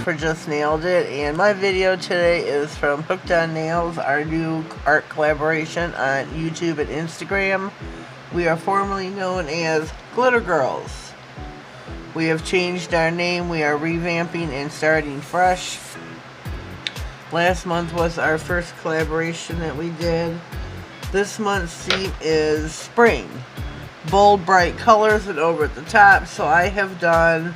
for Just Nailed It, and my video today is from Hooked on Nails, our new art collaboration on YouTube and Instagram. We are formerly known as Glitter Girls. We have changed our name, we are revamping and starting fresh. Last month was our first collaboration that we did. This month's theme is spring. Bold, bright colors and over at the top, so I have done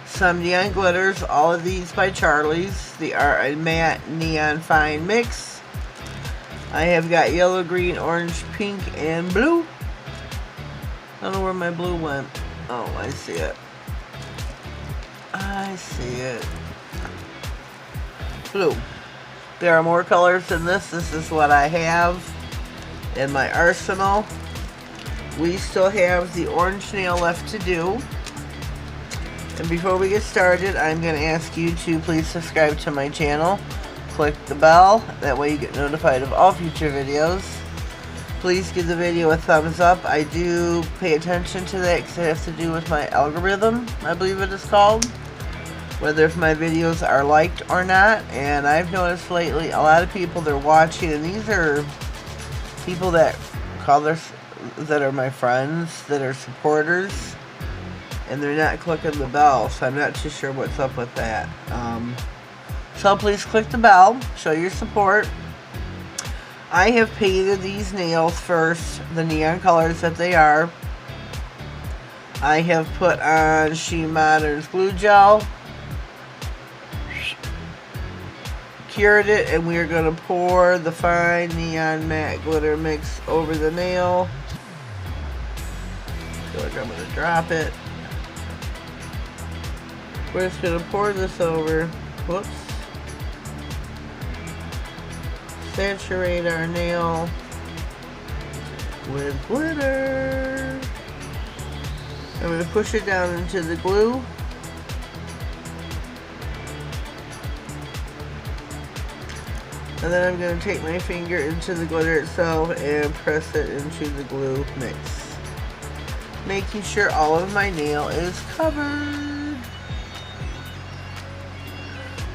some neon glitters, all of these by Charlie's. They are a matte neon fine mix. I have got yellow, green, orange, pink, and blue. I don't know where my blue went. Oh, I see it. I see it. Blue. There are more colors than this. This is what I have in my arsenal. We still have the orange nail left to do. And before we get started, I'm going to ask you to please subscribe to my channel. Click the bell, that way you get notified of all future videos. Please give the video a thumbs up. I do pay attention to that because it has to do with my algorithm, I believe it is called. Whether if my videos are liked or not. And I've noticed lately a lot of people, they're watching, and these are people that that are my friends, that are supporters, and they're not clicking the bell, so I'm not too sure what's up with that. So please click the bell, show your support. I have painted these nails first, the neon colors that they are. I have put on She Modern's glue gel, cured it, and we are going to pour the fine neon matte glitter mix over the nail. I feel like I'm going to drop it. We're just going to pour this over. Whoops. Saturate our nail with glitter. I'm going to push it down into the glue. And then I'm going to take my finger into the glitter itself and press it into the glue mix, making sure all of my nail is covered.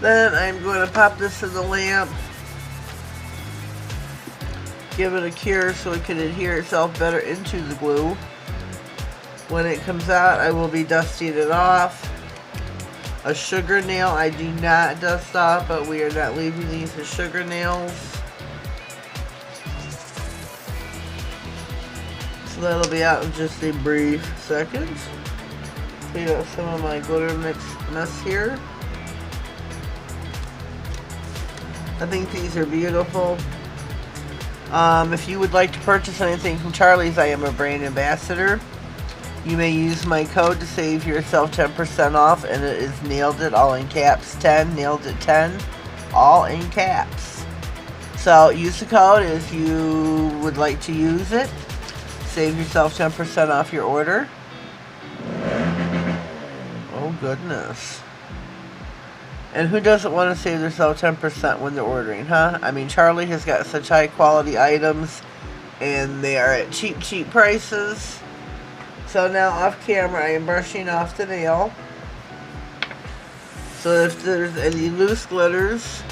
Then I'm going to pop this in the lamp, give it a cure so it can adhere itself better into the glue. When it comes out, I will be dusting it off. A sugar nail I do not dust off, but we are not leaving these as sugar nails. So that'll be out in just a brief second. Clean up some of my glitter mess here. I think these are beautiful. If you would like to purchase anything from Charlie's, I am a brand ambassador. You may use my code to save yourself 10% off, and it is Nailed It, all in caps, 10, Nailed It 10, all in caps. So use the code if you would like to use it. Save yourself 10% off your order. Oh goodness. And who doesn't want to save themselves 10% when they're ordering, huh? I mean, Charlie has got such high quality items, and they are at cheap prices. So now off camera, I am brushing off the nail. So if there's any loose glitters,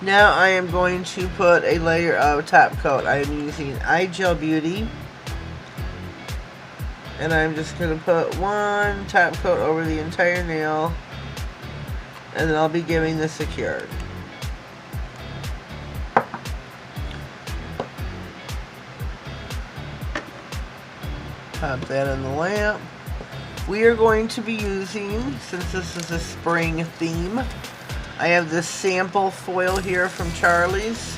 now I am going to put a layer of top coat. I am using iGel Beauty. And I'm just going to put one top coat over the entire nail. And then I'll be giving this a cure. Pop that in the lamp. We are going to be using, since this is a spring theme, I have this sample foil here from Charlie's.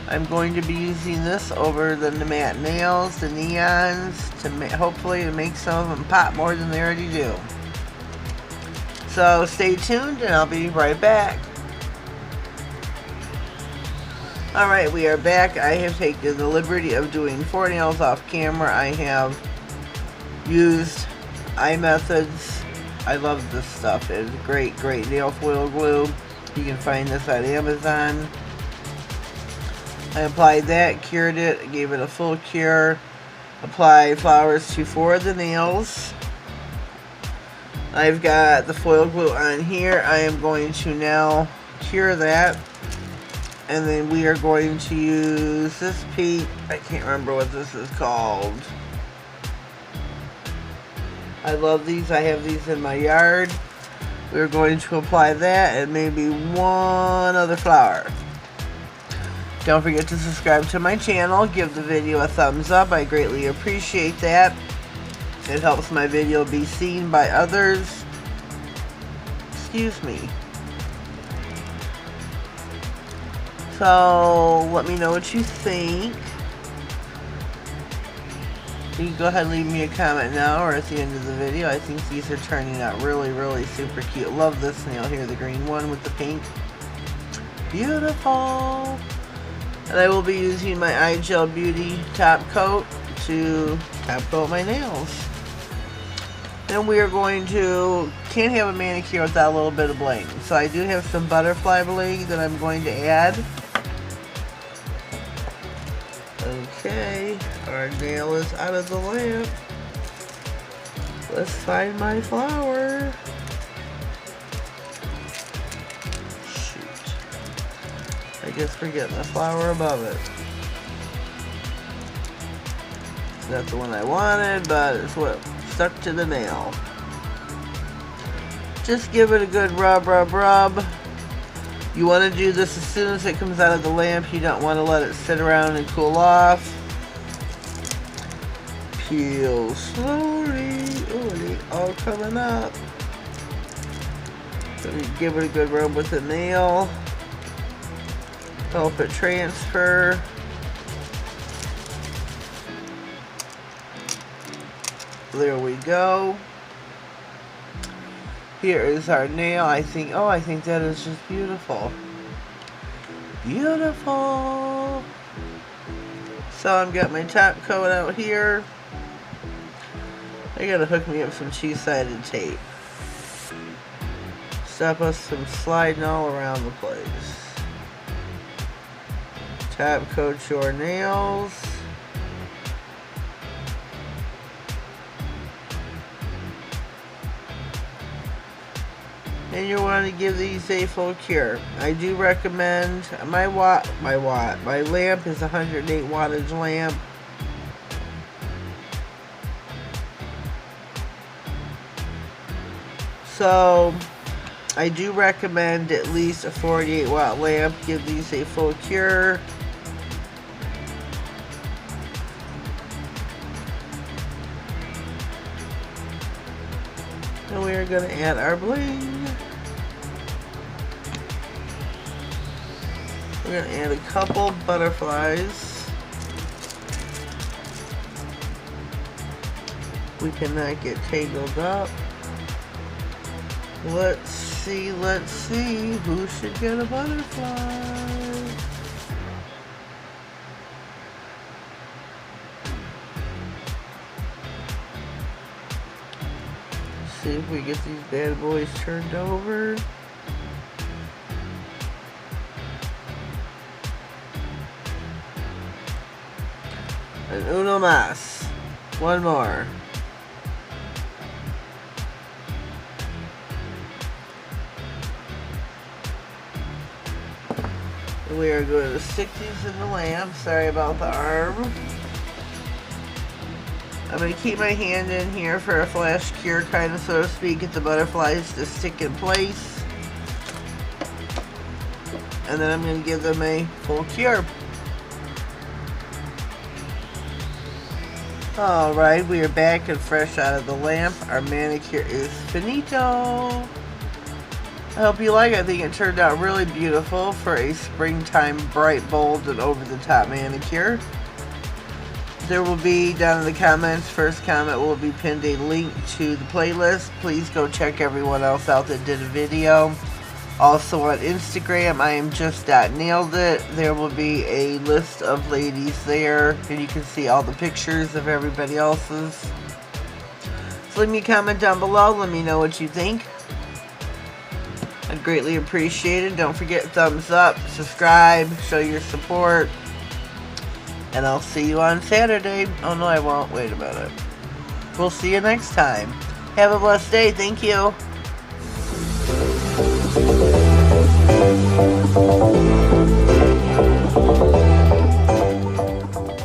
I'm going to be using this over the matte nails, the neons, to hopefully to make some of them pop more than they already do. So stay tuned and I'll be right back. Alright, we are back. I have taken the liberty of doing 4 nails off camera. I have used iMethods. I love this stuff. It's great nail foil glue. You can find this on Amazon. I applied that, cured it, gave it a full cure. Applied flowers to 4 of the nails. I've got the foil glue on here. I am going to now cure that. And then we are going to use this paint. I can't remember what this is called. I love these. I have these in my yard. We're going to apply that and maybe one other flower. Don't forget to subscribe to my channel. Give the video a thumbs up. I greatly appreciate that. It helps my video be seen by others. Excuse me. So, let me know what you think. You can go ahead and leave me a comment now or at the end of the video. I think these are turning out really, really super cute. Love this nail here, the green one with the pink. Beautiful! And I will be using my Eye Gel Beauty top coat to top coat my nails. Then we are going to, can't have a manicure without a little bit of bling. So I do have some butterfly bling that I'm going to add. Okay, our nail is out of the lamp. Let's find my flower. Shoot. I guess we're getting the flower above it. It's not the one I wanted, but it's what stuck to the nail. Just give it a good rub, rub, rub. You want to do this as soon as it comes out of the lamp. You don't want to let it sit around and cool off. Peel slowly. Oh, they all coming up. So we give it a good rub with the nail. Help it transfer. There we go. Here is our nail. I think that is just beautiful. Beautiful. So I've got my top coat out here. I gotta hook me up some two-sided tape. Stop us from sliding all around the place. Top coat your nails. And you want to give these a full cure. I do recommend my lamp is 108 wattage lamp. So I do recommend at least a 48 watt lamp. Give these a full cure. And we are going to add our bling. We're going to add a couple butterflies. We cannot get tangled up. Let's see who should get a butterfly. See if we get these bad boys turned over. And uno más. One more. We are going to stick these in the lamp. Sorry about the arm. I'm going to keep my hand in here for a flash cure, kind of, so to speak, get the butterflies to stick in place. And then I'm going to give them a full cure. Alright, we are back and fresh out of the lamp. Our manicure is finito. I hope you like it. I think it turned out really beautiful for a springtime bright, bold, and over-the-top manicure. There will be, down in the comments, first comment will be pinned a link to the playlist. Please go check everyone else out that did a video. Also on Instagram, I am just.nailedit. There will be a list of ladies there, and you can see all the pictures of everybody else's. So leave me a comment down below. Let me know what you think. I'd greatly appreciate it. Don't forget, thumbs up, subscribe, show your support. And I'll see you on Saturday. Oh no, I won't. Wait a minute. We'll see you next time. Have a blessed day. Thank you.